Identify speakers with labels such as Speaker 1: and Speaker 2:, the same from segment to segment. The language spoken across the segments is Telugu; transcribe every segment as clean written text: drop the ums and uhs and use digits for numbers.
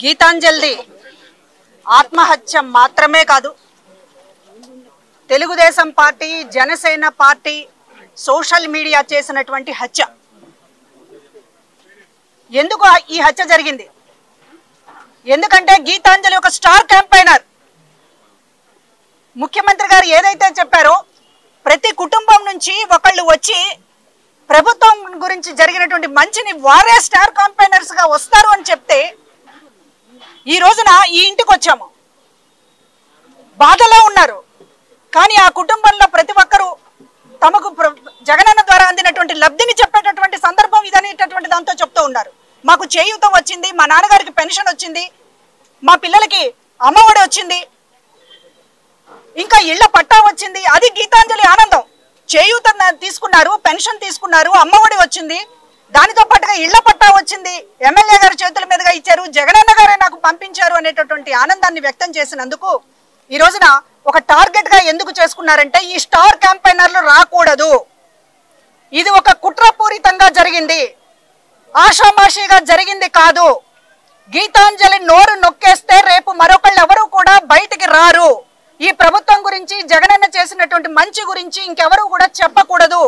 Speaker 1: గీతాంజలి ఆత్మహత్య మాత్రమే కాదు, Telugu Desam party, Janasena party social media చేసినటువంటి హత్య. ఎందుకు ఈ హత్య జరిగింది? ఎందుకంటే గీతాంజలి ఒక స్టార్ క్యాంపెయినర్. ముఖ్యమంత్రి గారు ఏదైతే చెప్పారో, ప్రతి కుటుంబం నుంచి ఒకళ్ళు వచ్చి ప్రభుత్వం గురించి జరిగినటువంటి మంచిని వారే స్టార్ క్యాంపెయినర్స్ గా వస్తారు అని చెప్తే, ఈ రోజున ఈ ఇంటికి వచ్చాము. బాధలో ఉన్నారు, కానీ ఆ కుటుంబంలో ప్రతి ఒక్కరూ తమకు జగనన్న ద్వారా అందినటువంటి లబ్ధిని చెప్పేటటువంటి సందర్భం ఇదనేటటువంటి దాంతో చెప్తూ ఉన్నారు. మాకు చేయూత వచ్చింది, మా నాన్నగారికి పెన్షన్ వచ్చింది, మా పిల్లలకి అమ్మఒడి వచ్చింది, ఇంకా ఇళ్ల పట్టా వచ్చింది. అది గీతాంజలి ఆనందం. చేయూత తీసుకున్నారు, పెన్షన్ తీసుకున్నారు, అమ్మఒడి వచ్చింది, దానితో పాటుగా ఇళ్ల పట్టా వచ్చింది, ఎమ్మెల్యే గారి చేతుల మీదుగా ఇచ్చారు, జగనన్న గారే నాకు పంపించారు అనేటటువంటి ఆనందాన్ని వ్యక్తం చేసినందుకు ఈ రోజున ఒక టార్గెట్ గా ఎందుకు చేసుకున్నారంటే, ఈ స్టార్ క్యాంపెయినర్లు రాకూడదు, ఇది ఒక కుట్రపూరితంగా జరిగింది, ఆషామాషిగా జరిగింది కాదు. గీతాంజలి నోరు నొక్కేస్తే రేపు మరొకళ్ళు ఎవరు కూడా బయటికి రారు. ఈ ప్రభుత్వం గురించి, జగనన్న చేసినటువంటి మంచి గురించి ఇంకెవరు కూడా చెప్పకూడదు.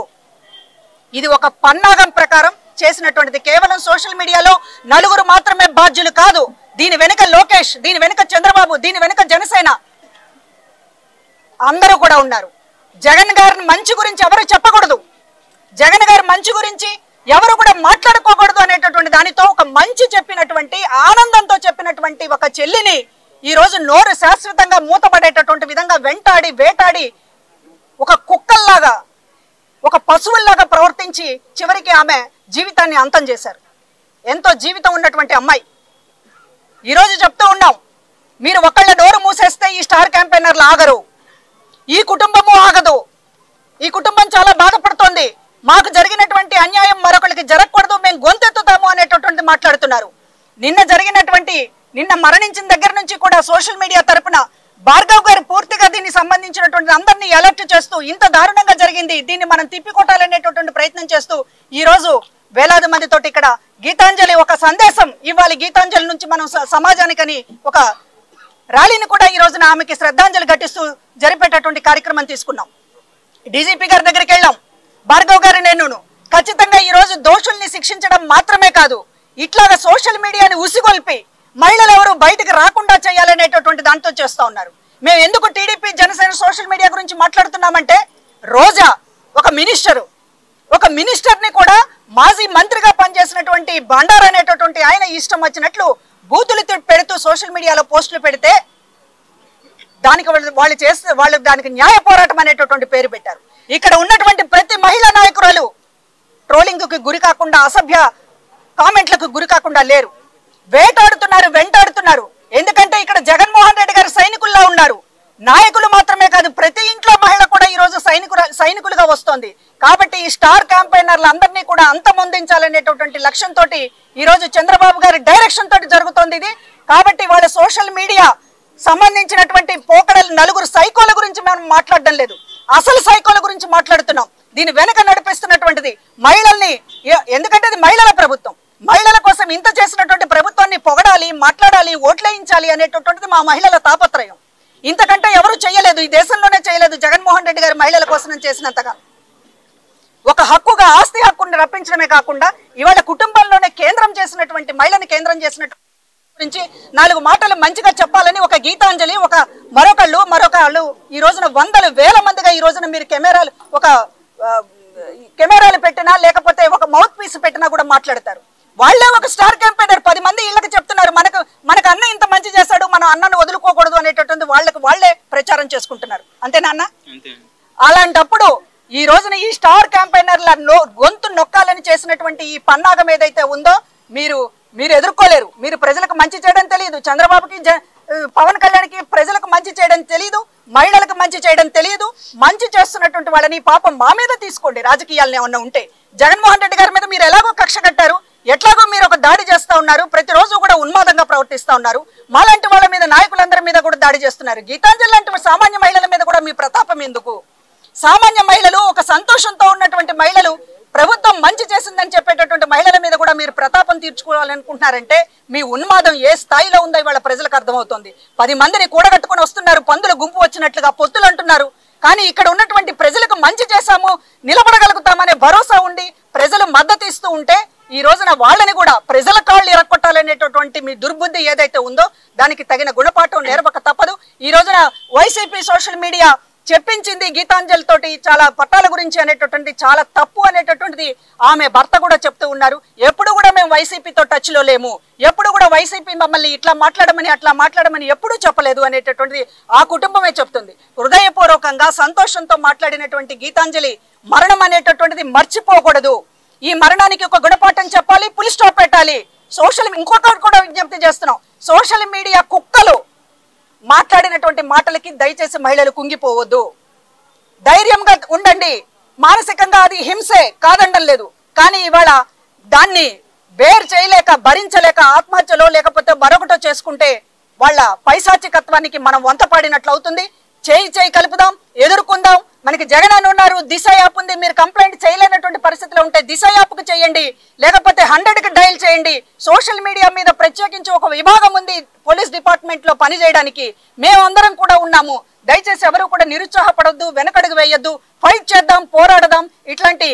Speaker 1: ఇది ఒక పన్నాగం ప్రకారం చేసినటువంటిది. కేవలం సోషల్ మీడియాలో నలుగురు మాత్రమే బాధ్యులు కాదు. దీని వెనుక లోకేష్, దీని వెనుక చంద్రబాబు, దీని వెనుక జనసేన అందరూ కూడా ఉన్నారు. జగన్ గారి మంచి గురించి ఎవరు చెప్పకూడదు, జగన్ గారి మంచి గురించి ఎవరు కూడా మాట్లాడుకోకూడదు అనేటటువంటి దానితో ఒక మంచి చెప్పినటువంటి, ఆనందంతో చెప్పినటువంటి ఒక చెల్లిని ఈ రోజు నోరు శాశ్వతంగా మూతపడేటటువంటి విధంగా వెంటాడి వేటాడి ఒక కుక్కల్లాగా, ఒక పశువుల్లాగా ప్రవర్తించి చివరికి ఆమె జీవితాన్ని అంతం చేశారు. ఎంతో జీవితం ఉన్నటువంటి అమ్మాయి. ఈరోజు చెప్తూ ఉన్నాం, మీరు ఒకళ్ళ నోరు మూసేస్తే ఈ స్టార్ క్యాంపెయినర్లు ఆగరు, ఈ కుటుంబము ఆగదు, ఈ కుటుంబం చాలా బాధపడుతోంది, మాకు జరిగినటువంటి అన్యాయం మరొకరికి జరగకూడదు, మేము గొంతెత్తుతాము అనేటటువంటి మాట్లాడుతున్నారు. నిన్న మరణించిన దగ్గర నుంచి కూడా సోషల్ మీడియా తరపున భార్గవ్ గారు పూర్తిగా దీన్ని సంబంధించినటువంటి అందరినీ అలర్ట్ చేస్తూ, ఇంత దారుణంగా జరిగింది, దీన్ని మనం తిప్పికొట్టాలనేటటువంటి ప్రయత్నం చేస్తూ ఈ రోజు వేలాది మందితోటి ఇక్కడ గీతాంజలి ఒక సందేశం ఇవ్వాలి, గీతాంజలి నుంచి మనం సమాజానికని ఒక ర్యాలీని కూడా ఈ రోజున ఆమెకి శ్రద్ధాంజలి ఘటిస్తూ జరిపేటటువంటి కార్యక్రమం తీసుకున్నాం. డీజీపీ గారి దగ్గరికి వెళ్ళాం. భార్గవ్ గారు నేను ఖచ్చితంగా ఈ రోజు దోషుల్ని శిక్షించడం మాత్రమే కాదు, ఇట్లాగా సోషల్ మీడియాని ఉసిగొల్పి మహిళలు ఎవరు బయటకు రాకుండా చేయాలనేటటువంటి దాంతో చేస్తూ ఉన్నారు. మేము ఎందుకు టీడీపీ, జనసేన సోషల్ మీడియా గురించి మాట్లాడుతున్నామంటే, రోజా ఒక మినిస్టర్ని కూడా మాజీ మంత్రిగా పనిచేసినటువంటి బండారు అనేటటువంటి ఆయన ఇష్టం వచ్చినట్లు బూతులు పెడుతూ సోషల్ మీడియాలో పోస్టులు పెడితే దానికి వాళ్ళు దానికి న్యాయ పోరాటం అనేటటువంటి పేరు పెట్టారు. ఇక్కడ ఉన్నటువంటి ప్రతి మహిళా నాయకురాలు ట్రోలింగ్కి గురి కాకుండా, అసభ్య కామెంట్లకు గురి కాకుండా లేరు, వేటాడుతున్నారు, వెంటాడుతున్నారు. ఎందుకంటే ఇక్కడ జగన్మోహన్ రెడ్డి గారు సైనికుల్లా ఉన్నారు. నాయకులు మాత్రమే కాదు, ప్రతి ఇంట్లో మహిళ కూడా ఈ రోజు సైనికులుగా వస్తోంది. కాబట్టి ఈ స్టార్ క్యాంపెయినర్లు అందరినీ కూడా అంతమొందించాలనేటటువంటి లక్ష్యంతో ఈ రోజు చంద్రబాబు గారి డైరెక్షన్ తోటి జరుగుతోంది ఇది. కాబట్టి వాళ్ళ సోషల్ మీడియా సంబంధించినటువంటి పోకడలు, నలుగురు సైకోల గురించి మనం మాట్లాడడం లేదు, అసలు సైకోల గురించి మాట్లాడుతున్నాం. దీని వెనక నడిపిస్తున్నటువంటిది మహిళల్ని. ఎందుకంటే ఇది మహిళల ప్రభుత్వం, మహిళల కోసం ఇంత చేసినటువంటి ప్రభుత్వాన్ని పొగడాలి, మాట్లాడాలి, ఓట్లేయించాలి అనేటటువంటిది మా మహిళల తాపత్రయం. ఇంతకంటే ఎవరు చేయలేదు, ఈ దేశంలోనే చేయలేదు జగన్మోహన్ రెడ్డి గారి మహిళల కోసం చేసినంతగా. ఒక హక్కుగా ఆస్తి హక్కుని రప్పించడమే కాకుండా ఇవాళ కుటుంబంలోనే కేంద్రం చేసినటువంటి, మహిళని కేంద్రం చేసినటువంటి గురించి 4 మాటలు మంచిగా చెప్పాలని ఒక గీతాంజలి, ఒక మరొకళ్ళు ఈ రోజున వందల వేల మందిగా ఈ రోజున మీరు కెమెరాలు పెట్టినా లేకపోతే ఒక మౌత్ పీస్ పెట్టినా కూడా మాట్లాడతారు. వాళ్ళే ఒక స్టార్ క్యాంపెయినర్ 10 మంది ఇళ్ళకి చెప్తున్నారు, మనకు అన్న ఇంత మంచి చేశాడు, మనం అన్నను వదులుకోకూడదు అనేటటువంటి వాళ్ళే ప్రచారం చేసుకుంటున్నారు. అంతేనా అన్న? అలాంటప్పుడు ఈ రోజున ఈ స్టార్ క్యాంపెయినర్ల గొంతు నొక్కాలని చేసినటువంటి ఈ పన్నాగం ఏదైతే ఉందో మీరు ఎదుర్కోలేరు. మీరు ప్రజలకు మంచి చేయడం తెలియదు, చంద్రబాబుకి, పవన్ కళ్యాణ్కి ప్రజలకు మంచి చేయడం తెలియదు, మహిళలకు మంచి చేయడం తెలియదు. మంచి చేస్తున్నటువంటి వాళ్ళని పాపం మా మీద తీసుకోండి, రాజకీయాలను ఏమన్నా ఉంటే. జగన్మోహన్ రెడ్డి గారి మీద మీరు ఎలాగో కక్ష కట్టారు, ఎట్లాగో మీరు ఒక దాడి చేస్తూ ఉన్నారు, ప్రతిరోజు కూడా ఉన్మాదంగా ప్రవర్తిస్తూ ఉన్నారు. మాలాంటి వాళ్ళ మీద, నాయకులందరి మీద కూడా దాడి చేస్తున్నారు. గీతాంజలి లాంటి సామాన్య మహిళల మీద కూడా మీ ప్రతాపం ఎందుకు? సామాన్య మహిళలు, ఒక సంతోషంతో ఉన్నటువంటి మహిళలు ప్రభుత్వం మంచి చేసిందని చెప్పేటటువంటి మహిళల మీద కూడా మీరు ప్రతాపం తీర్చుకోవాలనుకుంటున్నారంటే మీ ఉన్మాదం ఏ స్థాయిలో ఉందో ఇవాళ ప్రజలకు అర్థమవుతుంది. 10 మందిని కూడగట్టుకుని వస్తున్నారు, పందుల గుంపు వచ్చినట్లుగా పొత్తులు అంటున్నారు. కానీ ఇక్కడ ఉన్నటువంటి ప్రజలకు మంచి చేశాము, నిలబడగలుగుతామనే భరోసా ఉండి ప్రజలు మద్దతు ఇస్తూ ఉంటే ఈ రోజున వాళ్ళని కూడా ప్రజల కాళ్ళు ఇరక్కొట్టాలనేటటువంటి మీ దుర్బుద్ధి ఏదైతే ఉందో దానికి తగిన గుణపాఠం నేర్పక తప్పదు. ఈ రోజున వైసీపీ సోషల్ మీడియా చెప్పించింది గీతాంజలి తోటి చాలా పట్టాల గురించి అనేటటువంటి చాలా తప్పు అనేటటువంటిది ఆమె భర్త కూడా చెప్తూ ఉన్నారు. ఎప్పుడు కూడా మేము వైసీపీతో టచ్ లో లేము, ఎప్పుడు కూడా వైసీపీ మమ్మల్ని ఇట్లా మాట్లాడమని అట్లా మాట్లాడమని ఎప్పుడూ చెప్పలేదు అనేటటువంటిది ఆ కుటుంబమే చెప్తుంది. హృదయపూర్వకంగా సంతోషంతో మాట్లాడినటువంటి గీతాంజలి మరణం అనేటటువంటిది మర్చిపోకూడదు. ఈ మరణానికి ఒక గుణపాఠం చెప్పాలి, పులి స్టాప్ పెట్టాలి. ఇంకొకటి కూడా విజ్ఞప్తి చేస్తున్నాం, సోషల్ మీడియా కుక్కలు మాట్లాడినటువంటి మాటలకి దయచేసి మహిళలు కుంగిపోవద్దు, ధైర్యంగా ఉండండి. మానసికంగా అది హింసే కాదండం లేదు, కానీ ఇవాళ దాన్ని బేర్ చేయలేక భరించలేక ఆత్మహత్యలో లేకపోతే మరొకటో చేసుకుంటే వాళ్ళ పైశాచికత్వానికి మనం వంతపాడినట్లు అవుతుంది. చేయి కలుపుదాం, ఎదుర్కొందాం. మనకి జగన్ అని ఉన్నారు, దిశ యాప్ ఉంది. మీరు కంప్లైంట్ చేయలేనటువంటి పరిస్థితిలో ఉంటే దిశ యాప్కు చేయండి, లేకపోతే 100కి డయల్ చేయండి. సోషల్ మీడియా మీద ప్రత్యేకించి ఒక విభాగం ఉంది పోలీస్ డిపార్ట్మెంట్ లో పనిచేయడానికి. మేమందరం కూడా ఉన్నాము. దయచేసి ఎవరు కూడా నిరుత్సాహపడొద్దు, వెనకడుగు వేయొద్దు, ఫైట్ చేద్దాం, పోరాడదాం. ఇట్లాంటి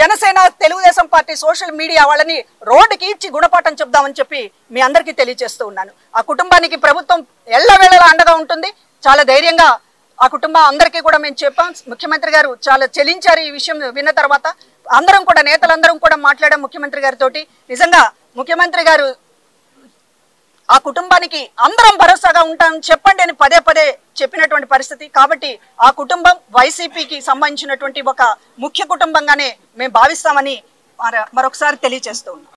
Speaker 1: Janasena Telugu Desam party social media వాళ్ళని రోడ్డుకి ఇచ్చి గుణపాఠం చెప్దామని చెప్పి మీ అందరికీ తెలియజేస్తూ ఉన్నాను. ఆ కుటుంబానికి ప్రభుత్వం ఎల్లవేళలా అండగా ఉంటుంది. చాలా ధైర్యంగా ఆ కుటుంబం అందరికీ కూడా మేము చెప్పాం. ముఖ్యమంత్రి గారు చాలా చెలించారు ఈ విషయం విన్న తర్వాత. అందరం కూడా నేతలందరం కూడా మాట్లాడాం ముఖ్యమంత్రి గారితో. నిజంగా ముఖ్యమంత్రి గారు ఆ కుటుంబానికి అందరం భరోసాగా ఉంటాం చెప్పండి అని పదే చెప్పినటువంటి పరిస్థితి. కాబట్టి ఆ కుటుంబం వైసీపీకి సంబంధించినటువంటి ఒక ముఖ్య కుటుంబంగానే మేము భావిస్తామని మరొకసారి తెలియజేస్తూ ఉన్నాం.